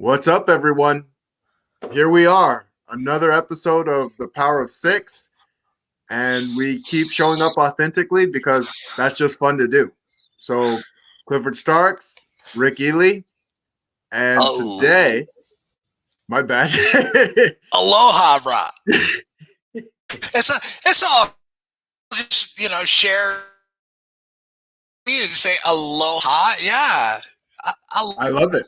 What's up, everyone? Here we are, another episode of The Power of Six, and we keep showing up authentically because that's just fun to do. So, Clifford Starks, Rick Ely, and Oh, today, my bad. aloha, bro. It's all just share. You to say aloha, yeah. I I love it.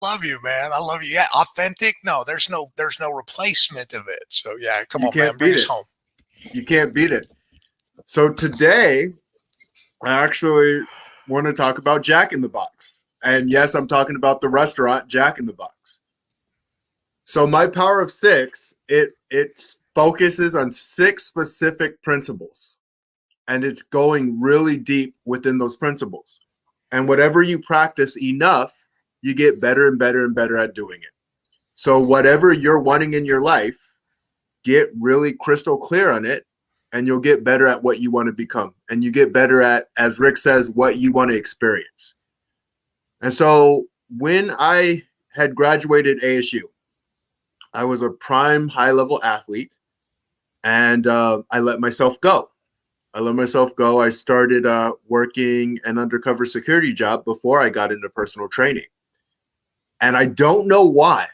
love you, man. I love you. Yeah, authentic. No, there's no replacement of it. So yeah, come You on, man, can't bring beat us it. home. You can't beat it. So, today, I actually want to talk about Jack in the Box. And yes, I'm talking about the restaurant Jack in the Box. So my power of six, it focuses on six specific principles, and it's going really deep within those principles. And whatever you practice enough, you get better and better and better at doing it. So whatever you're wanting in your life, get really crystal clear on it, and you'll get better at what you want to become. And you get better at, as Rick says, what you want to experience. And so when I had graduated ASU, I was a prime high level athlete, and I let myself go. I let myself go. I started working an undercover security job before I got into personal training, and I don't know why.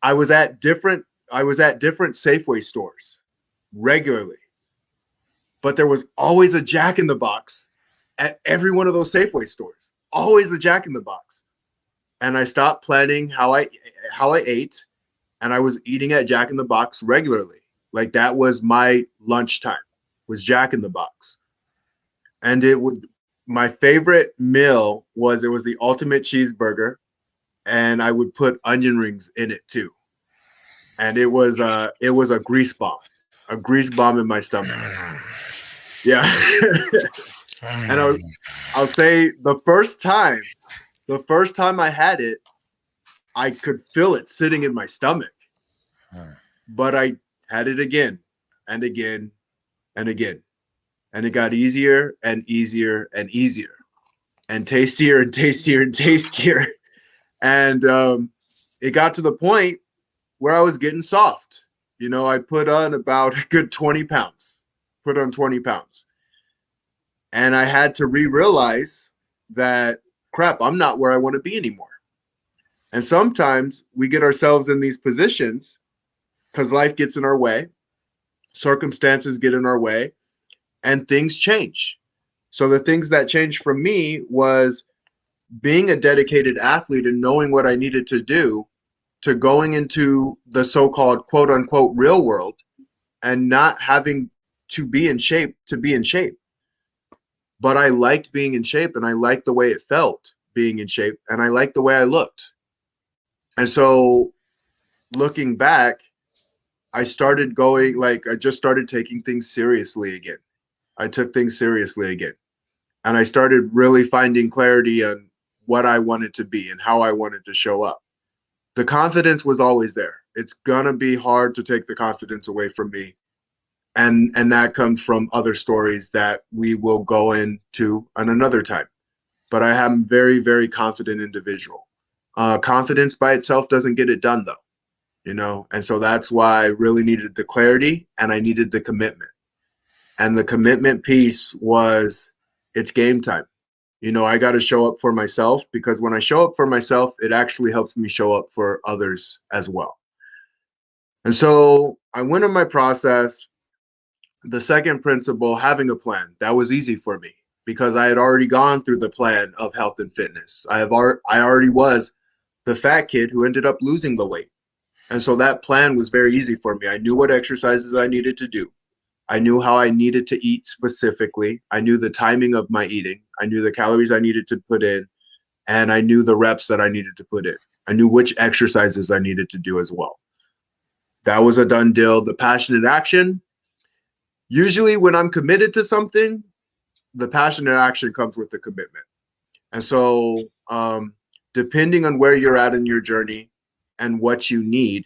I was at different I was at different Safeway stores regularly, but there was always a Jack in the Box at every one of those Safeway stores. Always a Jack in the Box, and I stopped planning how I ate, and I was eating at Jack in the Box regularly. Like that was my lunchtime, was Jack in the Box. And it would my favorite meal was it was the ultimate cheeseburger, and I would put onion rings in it too. And it was a grease bomb. A grease bomb in my stomach. Yeah. and I'll say the first time I had it, I could feel it sitting in my stomach. But I had it again and again and again. And it got easier and easier and easier and tastier and tastier and tastier. And it got to the point where I was getting soft. I put on about a good 20 pounds, put on 20 pounds. And I had to realize that, crap, I'm not where I want to be anymore. And sometimes we get ourselves in these positions because life gets in our way, circumstances get in our way, and things change. So the things that changed for me was being a dedicated athlete and knowing what I needed to do, to going into the so-called quote unquote real world and not having to be in shape. But I liked being in shape, and I liked the way it felt being in shape, and I liked the way I looked. And so looking back, I just started taking things seriously again. I took things seriously again. And I started really finding clarity on what I wanted to be and how I wanted to show up. The confidence was always there. It's gonna be hard to take the confidence away from me. And that comes from other stories that we will go into on another time. But I am very, very confident individual. Confidence by itself doesn't get it done though. And so that's why I really needed the clarity and I needed the commitment. And the commitment piece was, it's game time. I got to show up for myself, because when I show up for myself, it actually helps me show up for others as well. And so I went in my process. The second principle, having a plan, that was easy for me because I had already gone through the plan of health and fitness. I already was the fat kid who ended up losing the weight. And so that plan was very easy for me. I knew what exercises I needed to do. I knew how I needed to eat specifically. I knew the timing of my eating. I knew the calories I needed to put in, and I knew the reps that I needed to put in. I knew which exercises I needed to do as well. That was a done deal. The passionate action, usually when I'm committed to something, the passionate action comes with the commitment. And so, depending on where you're at in your journey and what you need,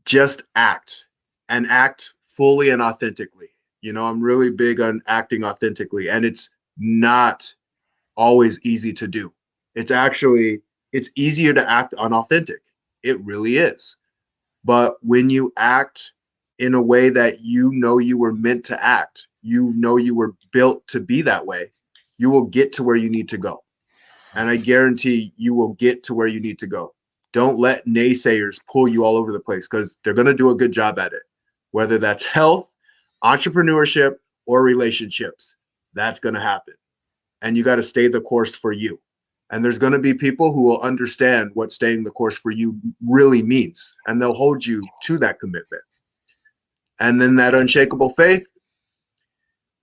just act, and act fully and authentically. I'm really big on acting authentically, and it's not always easy to do. It's easier to act unauthentic. It really is. But when you act in a way that you know you were meant to act, you know you were built to be that way, you will get to where you need to go. And I guarantee you will get to where you need to go. Don't let naysayers pull you all over the place, because they're going to do a good job at it. Whether that's health, entrepreneurship, or relationships, that's going to happen. And you got to stay the course for you. And there's going to be people who will understand what staying the course for you really means, and they'll hold you to that commitment. And then that unshakable faith.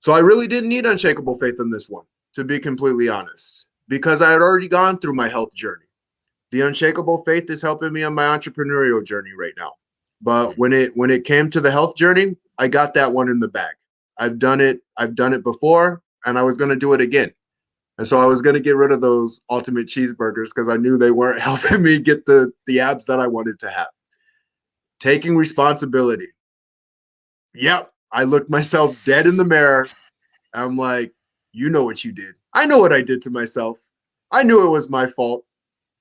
So I really didn't need unshakable faith in this one, to be completely honest, because I had already gone through my health journey. The unshakable faith is helping me on my entrepreneurial journey right now. But when it came to the health journey, I got that one in the bag. I've done it before, and I was going to do it again. And so I was going to get rid of those ultimate cheeseburgers because I knew they weren't helping me get the abs that I wanted to have. Taking responsibility. Yep. I looked myself dead in the mirror. I'm like, you know what you did. I know what I did to myself. I knew it was my fault.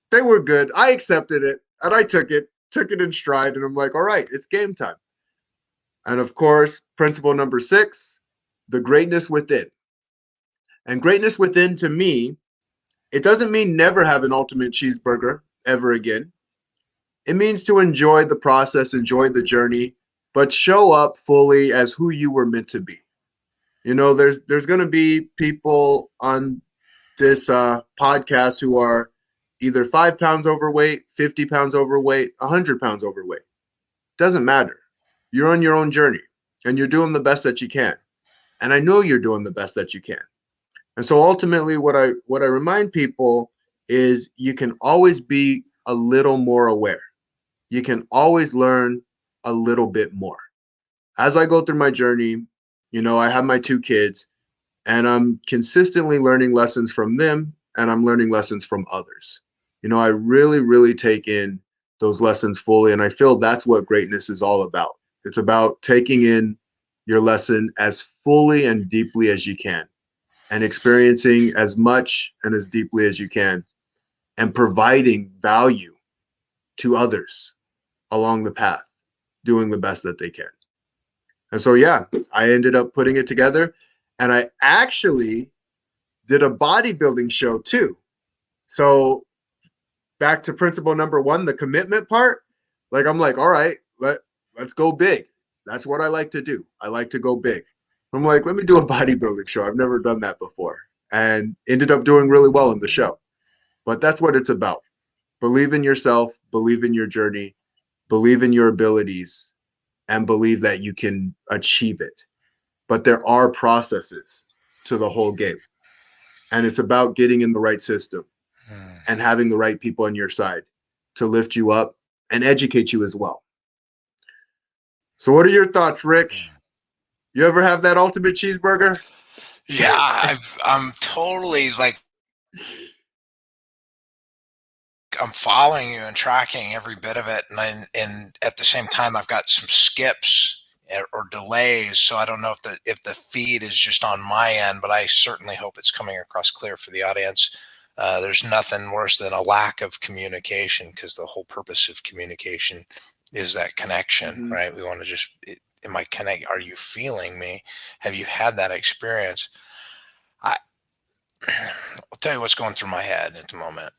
They were good. I accepted it, and I took it in stride. And I'm like, all right, it's game time. And of course, principle number 6, the greatness within. And greatness within, to me, it doesn't mean never have an ultimate cheeseburger ever again. It means to enjoy the process, enjoy the journey, but show up fully as who you were meant to be. You know, there's going to be people on this podcast who are either 5 pounds overweight, 50 pounds overweight, 100 pounds overweight. Doesn't matter. You're on your own journey, and you're doing the best that you can. And I know you're doing the best that you can. And so ultimately what I remind people is you can always be a little more aware. You can always learn a little bit more. As I go through my journey, you know, I have my 2 kids, and I'm consistently learning lessons from them, and I'm learning lessons from others. You know, I really, really take in those lessons fully, and I feel that's what greatness is all about. It's about taking in your lesson as fully and deeply as you can, and experiencing as much and as deeply as you can, and providing value to others along the path, doing the best that they can. And so, yeah, I ended up putting it together, and I actually did a bodybuilding show too. So back to principle number 1, the commitment part, like I'm like, all right, let's go big. That's what I like to do. I like to go big. I'm like, let me do a bodybuilding show. I've never done that before, and ended up doing really well in the show. But that's what it's about. Believe in yourself, believe in your journey, believe in your abilities, and believe that you can achieve it. But there are processes to the whole game. And it's about getting in the right system and having the right people on your side to lift you up and educate you as well. So what are your thoughts, Rick? You ever have that ultimate cheeseburger? Yeah, I'm totally like, I'm following you and tracking every bit of it, and at the same time, I've got some skips or delays, so I don't know if the feed is just on my end, but I certainly hope it's coming across clear for the audience. There's nothing worse than a lack of communication, because the whole purpose of communication is that connection, right? We want to just, am I connect? Are you feeling me? Have you had that experience? I'll tell you what's going through my head at the moment.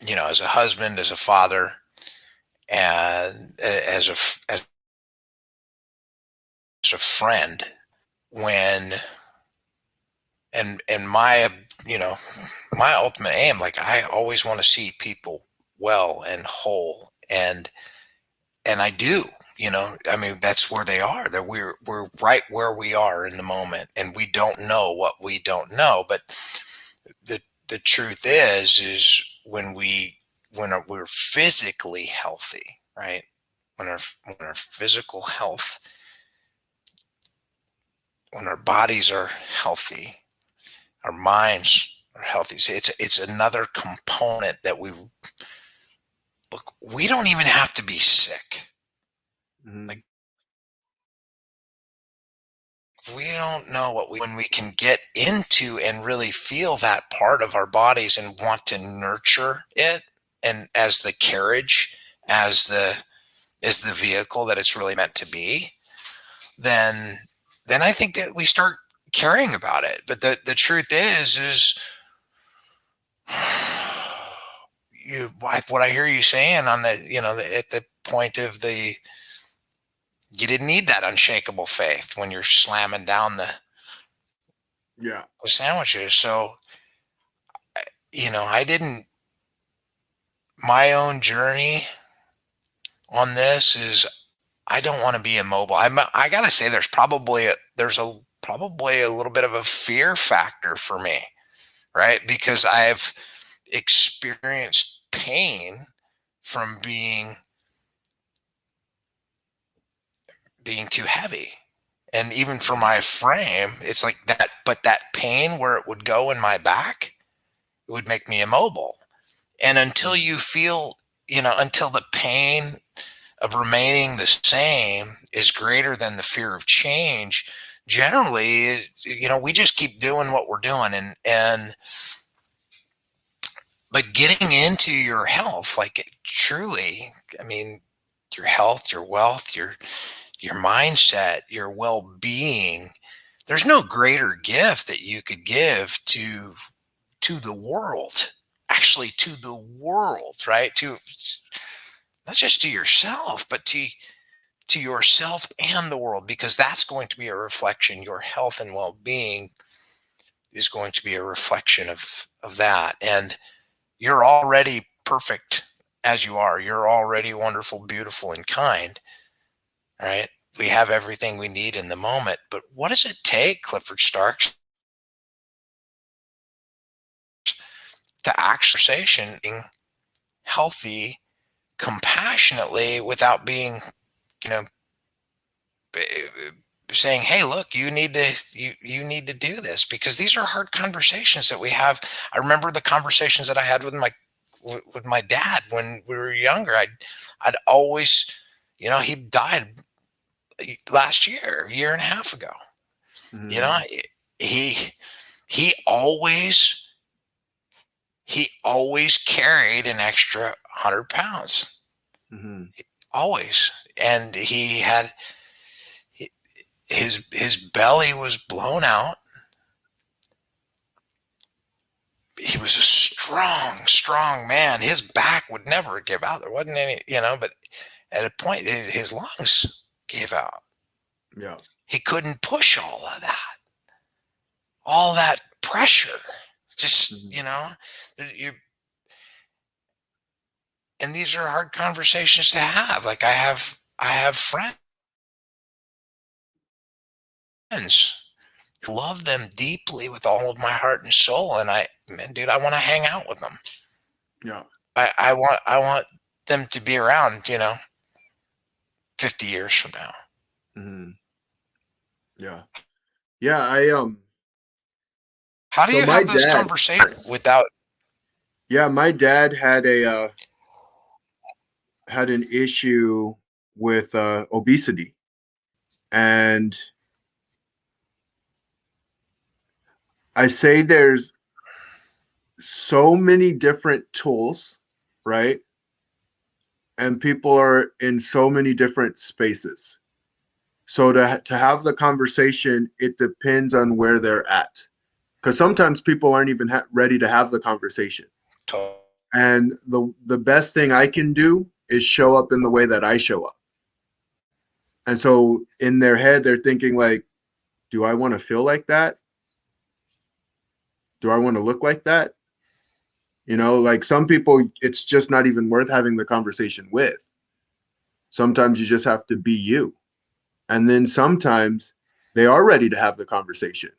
You know, as a husband, as a father, and as a friend, when and my, you know, my ultimate aim, like, I always want to see people well and whole, and I do, you know, I mean, that's where they are. That we're right where we are in the moment, and we don't know what we don't know. But the truth is when we're physically healthy, right? When our physical health, when our bodies are healthy, our minds are healthy. So it's another component that look. We don't even have to be sick. Like, we don't know when we can get into and really feel that part of our bodies and want to nurture it, and as the carriage, as the vehicle that it's really meant to be, then I think that we start caring about it. But the truth is what I hear you saying on the, at the point of you didn't need that unshakable faith when you're slamming down Yeah. the sandwiches. So, I didn't, my own journey on this is, I don't want to be immobile. I gotta say, probably a little bit of a fear factor for me, right? Because I've experienced pain from being too heavy. And even for my frame, it's like that, but that pain where it would go in my back, it would make me immobile. And until you feel, until the pain of remaining the same is greater than the fear of change, generally, we just keep doing what we're doing. But getting into your health, like truly, I mean, your health, your wealth, your mindset, your well-being, there's no greater gift that you could give to the world, actually to the world, right? To not just to yourself, but to yourself and the world, because that's going to be a reflection. Your health and well-being is going to be a reflection of that. And you're already perfect as you are. You're already wonderful, beautiful, and kind, right? We have everything we need in the moment. But what does it take, Clifford Starks, to actually being healthy, compassionately, without being, you know, saying, "Hey, look, you need to do this," because these are hard conversations that we have. I remember the conversations that I had with my dad when we were younger. I'd always, he died last year, a year and a half ago. You know, he he always carried an extra 100 pounds, always, and he had his belly was blown out. He was a strong man. His back would never give out. There wasn't any, but at a point his lungs gave out. Yeah. He couldn't push all that pressure. Just, and these are hard conversations to have. Like I have friends who love them deeply with all of my heart and soul. And dude, I want to hang out with them. Yeah. I want them to be around, 50 years from now. Yeah. Yeah. How do So you my have those dad, conversations without? yeah, my dad had an issue with obesity, and I say there's so many different tools, right? And people are in so many different spaces. So to have the conversation, it depends on where they're at, because sometimes people aren't even ready to have the conversation. And the best thing I can do is show up in the way that I show up. And so in their head, they're thinking like, do I want to feel like that? Do I want to look like that? Like some people, it's just not even worth having the conversation with. Sometimes you just have to be you. And then sometimes they are ready to have the conversation.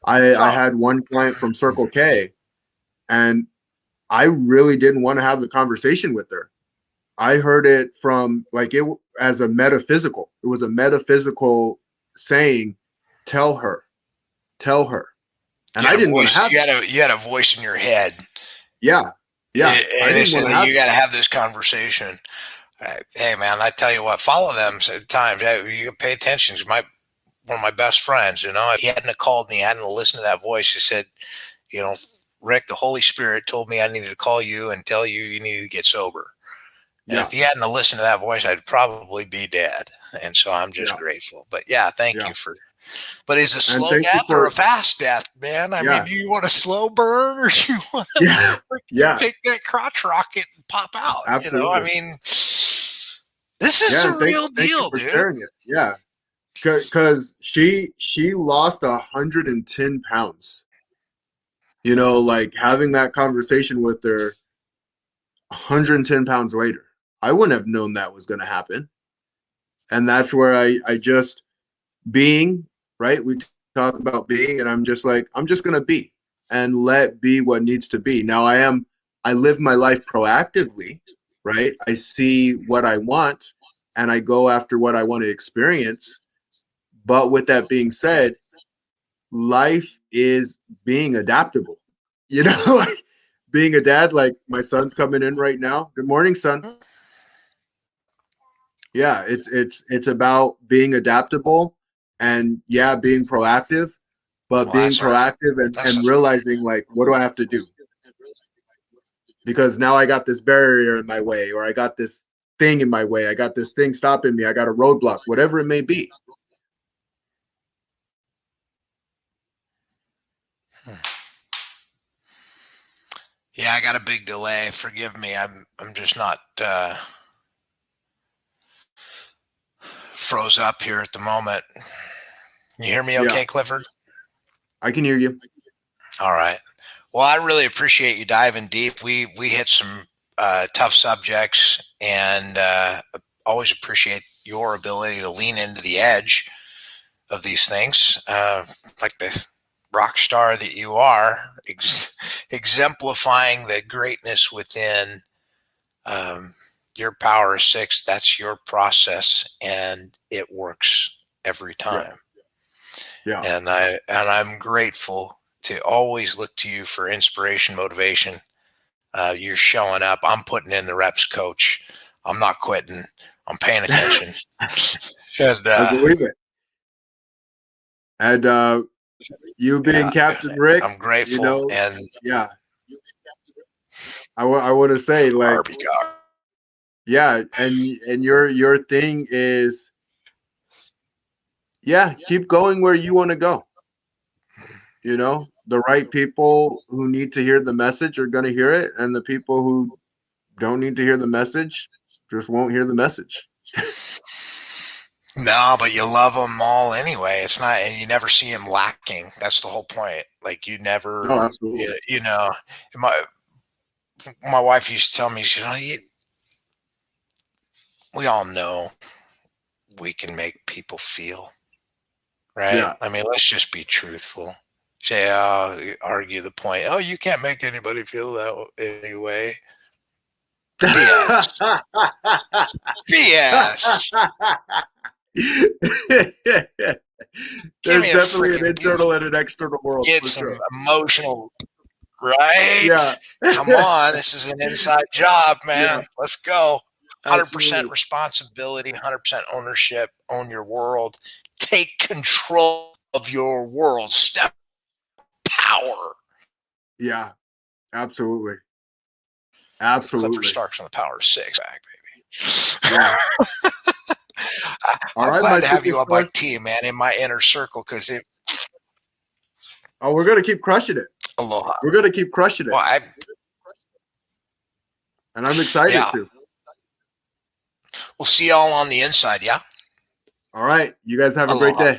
I had one client from Circle K, and I really didn't want to have the conversation with her. I heard it from like it as a metaphysical. It was a metaphysical saying, tell her. And I didn't want to have you had a voice in your head. Yeah. Yeah. And it said that you got to have this conversation. Hey man, I tell you what, follow them at times. You pay attention. one of my best friends. If he hadn't have called me, I hadn't listened to that voice. He said, Rick, the Holy Spirit told me I needed to call you and tell you you needed to get sober. And if he hadn't listened to that voice, I'd probably be dead. And so I'm just grateful. But thank you for. But is a slow death or a fast death, man? I mean, do you want a slow burn or do you want to take that crotch rocket and pop out? Absolutely. I mean, this is a real deal, dude. Sharing it. Yeah, because she lost 110 pounds. Like having that conversation with her 110 pounds later, I wouldn't have known that was going to happen. And that's where I just being, right? We talk about being, and I'm just like, I'm just going to be and let be what needs to be. Now I live my life proactively, right? I see what I want and I go after what I want to experience. But with that being said, life is being adaptable, like being a dad. Like my son's coming in right now. Good morning, son. Yeah, it's about being adaptable and being proactive, but being proactive and realizing like, what do I have to do? Because now I got this barrier in my way, or I got this thing in my way. I got this thing stopping me. I got a roadblock, whatever it may be. Yeah, I got a big delay. Forgive me. I'm just not froze up here at the moment. You hear me okay, Clifford? I can hear you. All right. Well, I really appreciate you diving deep. We hit some tough subjects, and always appreciate your ability to lean into the edge of these things, like the rock star that you are, exemplifying the greatness within your Power of Six. That's your process, and it works every time. Yeah. And I'm grateful to always look to you for inspiration, motivation. You're showing up. I'm putting in the reps, coach. I'm not quitting. I'm paying attention. And, I believe it. And you being Captain Rick, I'm grateful. And I want to say, like, and your thing is, keep going where you want to go. The right people who need to hear the message are going to hear it, and the people who don't need to hear the message just won't hear the message. No, but you love them all anyway. It's not, and you never see them lacking. That's the whole point. Like you never, my wife used to tell me, she said, we all know we can make people feel, right? Yeah. I mean, let's just be truthful. Say, argue the point. Oh, you can't make anybody feel that anyway. BS. BS. There's definitely an internal and an external world. Get some emotional, right? Yeah. Come on, this is an inside job, man. Yeah. Let's go. 100% responsibility, 100% ownership. Own your world. Take control of your world. Step power. Yeah, absolutely. Absolutely. Clifford Starks on the Power of Six, baby. Yeah. I'm glad to have you on my team, man, in my inner circle, because we're gonna keep crushing it. Aloha. We're gonna keep crushing it. Well, and I'm excited to. We'll see y'all on the inside, yeah? All right. You guys have a great day.